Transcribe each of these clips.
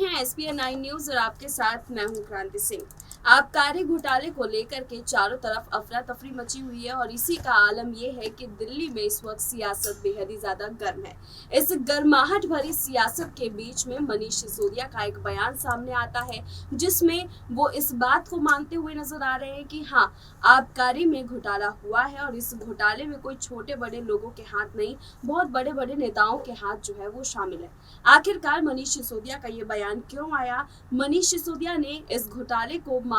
हैं ESPN 9 news और आपके साथ मैं हूं क्रांति सिंह। आबकारी घोटाले को लेकर के चारों तरफ अफरा तफरी मची हुई है और इसी का आलम यह है कि दिल्ली में इस वक्त सियासत बेहद ही ज्यादा गर्म है। इस गर्माहट भरी सियासत के बीच में मनीष सिसोदिया का एक बयान सामने आता है जिसमें वो इस बात को मानते हुए नजर आ रहे हैं कि हाँ, आबकारी में घोटाला हुआ है और इस घोटाले में कोई छोटे बड़े लोगों के हाथ नहीं, बहुत बड़े बड़े नेताओं के हाथ जो है वो शामिल है। आखिरकार मनीष सिसोदिया का ये बयान क्यों आया? मनीष सिसोदिया ने इस घोटाले को मान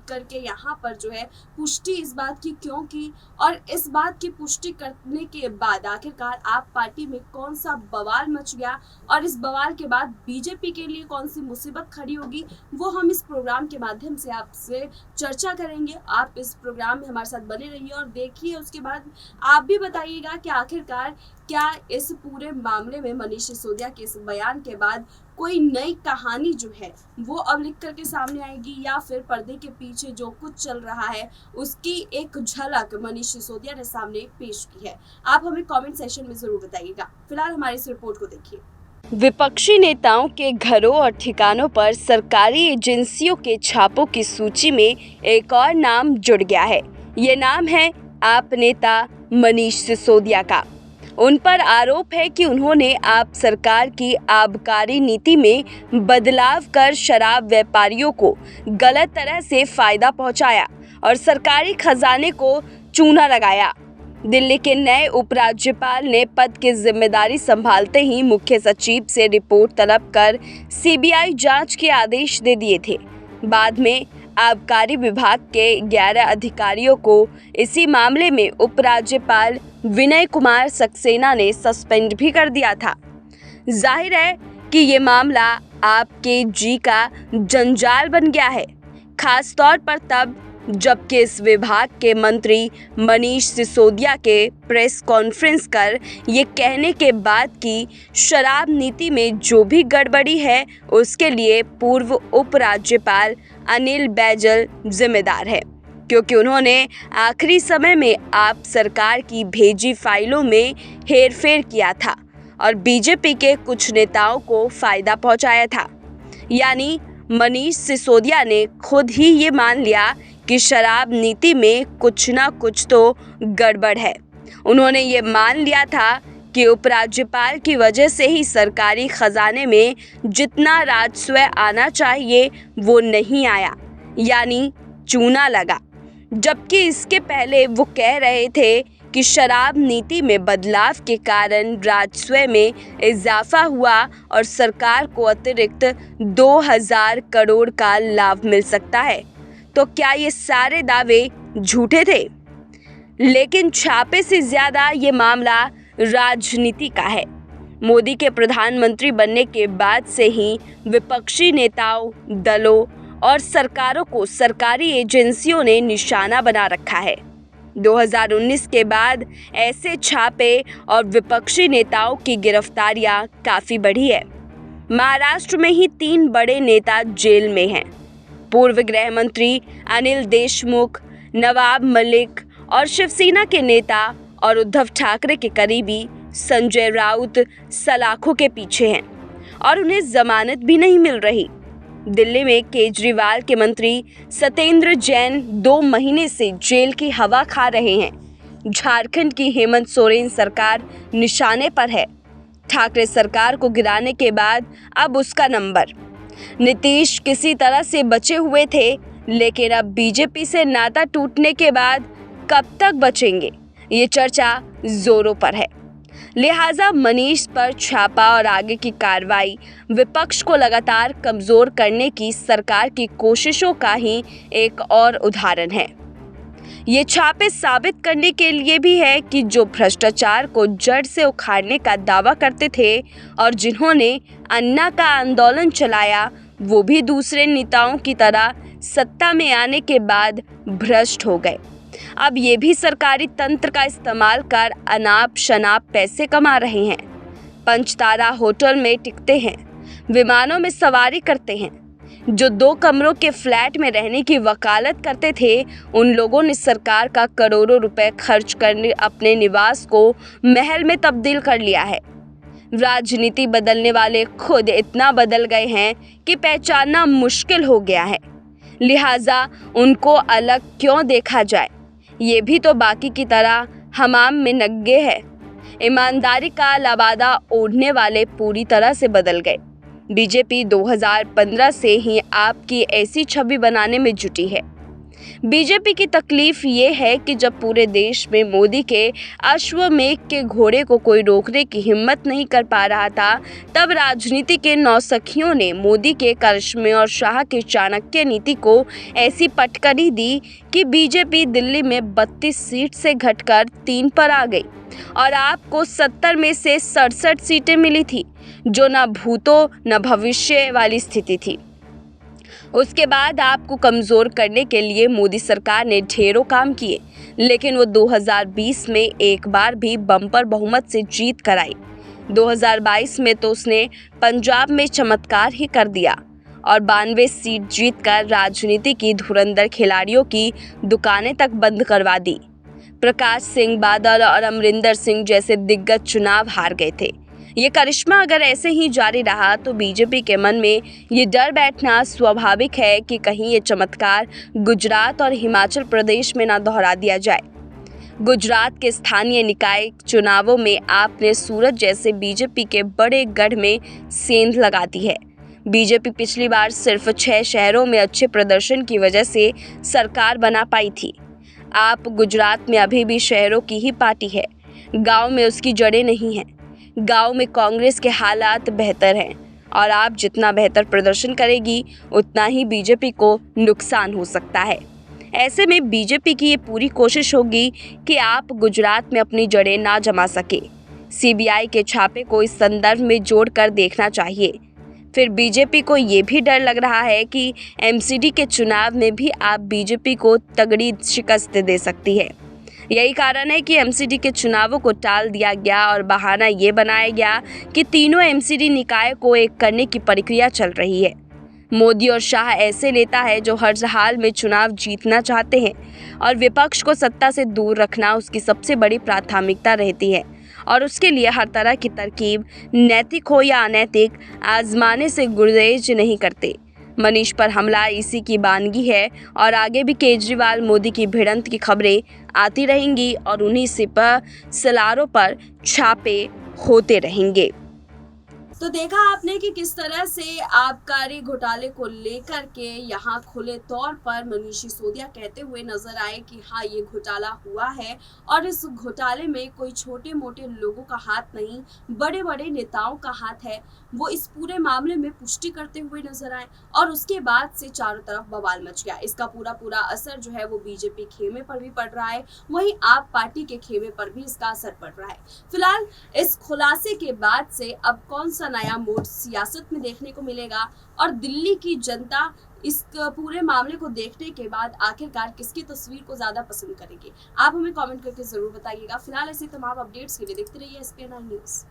करके यहाँ पर जो है पुष्टि इस बात की क्यों की और इस बात की पुष्टि करने के बाद आखिरकार आप पार्टी में कौन सा बवाल मच गया और इस बवाल के बाद बीजेपी के लिए कौन सी मुसीबत खड़ी होगी, वो हम इस प्रोग्राम के माध्यम से आपसे चर्चा करेंगे। आप इस प्रोग्राम में हमारे साथ बने रहिए और देखिए, उसके बाद आप भी बताइएगा कि आखिरकार क्या इस पूरे मामले में मनीष सिसोदिया के इस बयान के बाद कोई नई कहानी जो है वो अब लिख करके सामने आएगी या फिर पर्दे के पीछे जो कुछ चल रहा है उसकी एक झलक मनीष सिसोदिया ने सामने पेश की है। आप हमें कमेंट सेक्शन में जरूर बताइएगा। फिलहाल हमारी इस रिपोर्ट को देखिए। विपक्षी नेताओं के घरों और ठिकानों पर सरकारी एजेंसियों के छापों की सूची में एक और नाम जुड़ गया है। ये नाम है आप नेता मनीष सिसोदिया का। उन पर आरोप है कि उन्होंने आप सरकार की आबकारी नीति में बदलाव कर शराब व्यापारियों को गलत तरह से फायदा पहुंचाया और सरकारी खजाने को चूना लगाया। दिल्ली के नए उपराज्यपाल ने पद की जिम्मेदारी संभालते ही मुख्य सचिव से रिपोर्ट तलब कर सीबीआई जांच के आदेश दे दिए थे। बाद में आबकारी विभाग के 11 अधिकारियों को इसी मामले में उपराज्यपाल विनय कुमार सक्सेना ने सस्पेंड भी कर दिया था। जाहिर है कि ये मामला आपके जी का जंजाल बन गया है, खास तौर पर तब जबकि इस विभाग के मंत्री मनीष सिसोदिया के प्रेस कॉन्फ्रेंस कर ये कहने के बाद कि शराब नीति में जो भी गड़बड़ी है उसके लिए पूर्व उपराज्यपाल अनिल बैजल जिम्मेदार है, क्योंकि उन्होंने आखिरी समय में आप सरकार की भेजी फाइलों में हेरफेर किया था और बीजेपी के कुछ नेताओं को फायदा पहुंचाया था। यानी मनीष सिसोदिया ने खुद ही ये मान लिया कि शराब नीति में कुछ ना कुछ तो गड़बड़ है। उन्होंने ये मान लिया था कि उपराज्यपाल की वजह से ही सरकारी खजाने में जितना राजस्व आना चाहिए वो नहीं आया, यानी चूना लगा। जबकि इसके पहले वो कह रहे थे कि शराब नीति में बदलाव के कारण राजस्व में इजाफा हुआ और सरकार को अतिरिक्त 2000 करोड़ का लाभ मिल सकता है। तो क्या ये सारे दावे झूठे थे? लेकिन छापे से ज्यादा ये मामला राजनीति का है। मोदी के प्रधानमंत्री बनने के बाद से ही विपक्षी नेताओं, दलों और सरकारों को सरकारी एजेंसियों ने निशाना बना रखा है। 2019 के बाद ऐसे छापे और विपक्षी नेताओं की गिरफ्तारियां काफी बढ़ी है। महाराष्ट्र में ही 3 बड़े नेता जेल में हैं। पूर्व गृह मंत्री अनिल देशमुख, नवाब मलिक और शिवसेना के नेता और उद्धव ठाकरे के करीबी संजय राउत सलाखों के पीछे हैं और उन्हें जमानत भी नहीं मिल रही। दिल्ली में केजरीवाल के मंत्री सत्येंद्र जैन 2 महीने से जेल की हवा खा रहे हैं। झारखंड की हेमंत सोरेन सरकार निशाने पर है। ठाकरे सरकार को गिराने के बाद अब उसका नंबर। नीतीश किसी तरह से बचे हुए थे, लेकिन अब बीजेपी से नाता टूटने के बाद कब तक बचेंगे, ये चर्चा जोरों पर है। लिहाजा मनीष पर छापा और आगे की कार्रवाई विपक्ष को लगातार कमजोर करने की सरकार की कोशिशों का ही एक और उदाहरण है। ये छापे साबित करने के लिए भी है कि जो भ्रष्टाचार को जड़ से उखाड़ने का दावा करते थे और जिन्होंने अन्ना का आंदोलन चलाया, वो भी दूसरे नेताओं की तरह सत्ता में आने के बाद भ्रष्ट हो गए। अब ये भी सरकारी तंत्र का इस्तेमाल कर अनाप शनाप पैसे कमा रहे हैं। 5 तारा होटल में टिकते हैं, विमानों में सवारी करते हैं। जो 2 कमरों के फ्लैट में रहने की वकालत करते थे, उन लोगों ने सरकार का करोड़ों रुपए खर्च करने अपने निवास को महल में तब्दील कर लिया है। राजनीति बदलने वाले खुद इतना बदल गए हैं कि पहचानना मुश्किल हो गया है। लिहाजा उनको अलग क्यों देखा जाए, ये भी तो बाकी की तरह हमाम में नंगे है। ईमानदारी का लबादा ओढ़ने वाले पूरी तरह से बदल गए। बीजेपी 2015 से ही आपकी ऐसी छवि बनाने में जुटी है। बीजेपी की तकलीफ ये है कि जब पूरे देश में मोदी के अश्वमेध के घोड़े को कोई रोकने की हिम्मत नहीं कर पा रहा था, तब राजनीति के नौसखियों ने मोदी के करिश्मे और शाह की चाणक्य नीति को ऐसी पटकनी दी कि बीजेपी दिल्ली में 32 सीट से घटकर 3 पर आ गई और आपको 70 में से 67 सीटें मिली थी, जो न भूतो न भविष्य वाली स्थिति थी। उसके बाद आपको कमज़ोर करने के लिए मोदी सरकार ने ढेरों काम किए, लेकिन वो 2020 में एक बार भी बम्पर बहुमत से जीत कर आई। 2022 में तो उसने पंजाब में चमत्कार ही कर दिया और 92 सीट जीतकर राजनीति की धुरंधर खिलाड़ियों की दुकानें तक बंद करवा दी। प्रकाश सिंह बादल और अमरिंदर सिंह जैसे दिग्गज चुनाव हार गए थे। ये करिश्मा अगर ऐसे ही जारी रहा तो बीजेपी के मन में ये डर बैठना स्वाभाविक है कि कहीं ये चमत्कार गुजरात और हिमाचल प्रदेश में ना दोहरा दिया जाए। गुजरात के स्थानीय निकाय चुनावों में आपने सूरत जैसे बीजेपी के बड़े गढ़ में सेंध लगा दी है। बीजेपी पिछली बार सिर्फ 6 शहरों में अच्छे प्रदर्शन की वजह से सरकार बना पाई थी। आप गुजरात में अभी भी शहरों की ही पार्टी है, गांव में उसकी जड़ें नहीं हैं। गांव में कांग्रेस के हालात बेहतर हैं और आप जितना बेहतर प्रदर्शन करेगी उतना ही बीजेपी को नुकसान हो सकता है। ऐसे में बीजेपी की ये पूरी कोशिश होगी कि आप गुजरात में अपनी जड़ें ना जमा सके। सीबीआई के छापे को इस संदर्भ में जोड़कर देखना चाहिए। फिर बीजेपी को ये भी डर लग रहा है कि एमसीडी के चुनाव में भी आप बीजेपी को तगड़ी शिकस्त दे सकती है। यही कारण है कि एमसीडी के चुनावों को टाल दिया गया और बहाना ये बनाया गया कि तीनों एमसीडी निकाय को एक करने की प्रक्रिया चल रही है। मोदी और शाह ऐसे नेता है जो हर हाल में चुनाव जीतना चाहते हैं और विपक्ष को सत्ता से दूर रखना उसकी सबसे बड़ी प्राथमिकता रहती है और उसके लिए हर तरह की तरकीब, नैतिक हो या अनैतिक, आजमाने से गुरेज नहीं करते। मनीष पर हमला इसी की बानगी है और आगे भी केजरीवाल मोदी की भिड़ंत की खबरें आती रहेंगी और उन्हीं सिपह सलारों पर छापे होते रहेंगे। तो देखा आपने कि किस तरह से आबकारी घोटाले को लेकर के यहाँ खुले तौर पर मनीष सिसोदिया कहते हुए नजर आए कि हाँ, ये घोटाला हुआ है और इस घोटाले में कोई छोटे मोटे लोगों का हाथ नहीं, बड़े बड़े नेताओं का हाथ है। वो इस पूरे मामले में पुष्टि करते हुए नजर आए और उसके बाद से चारों तरफ बवाल मच गया। इसका पूरा असर जो है वो बीजेपी खेमे पर भी पड़ रहा है, वहीं आप पार्टी के खेमे पर भी इसका असर पड़ रहा है। फिलहाल इस खुलासे के बाद से अब कौन सा नया मोड़ सियासत में देखने को मिलेगा और दिल्ली की जनता इस पूरे मामले को देखने के बाद आखिरकार किसकी तस्वीर को ज्यादा पसंद करेगी, आप हमें कमेंट करके जरूर बताइएगा। फिलहाल ऐसी तमाम अपडेट्स के लिए देखते रहिए SPN9 न्यूज़।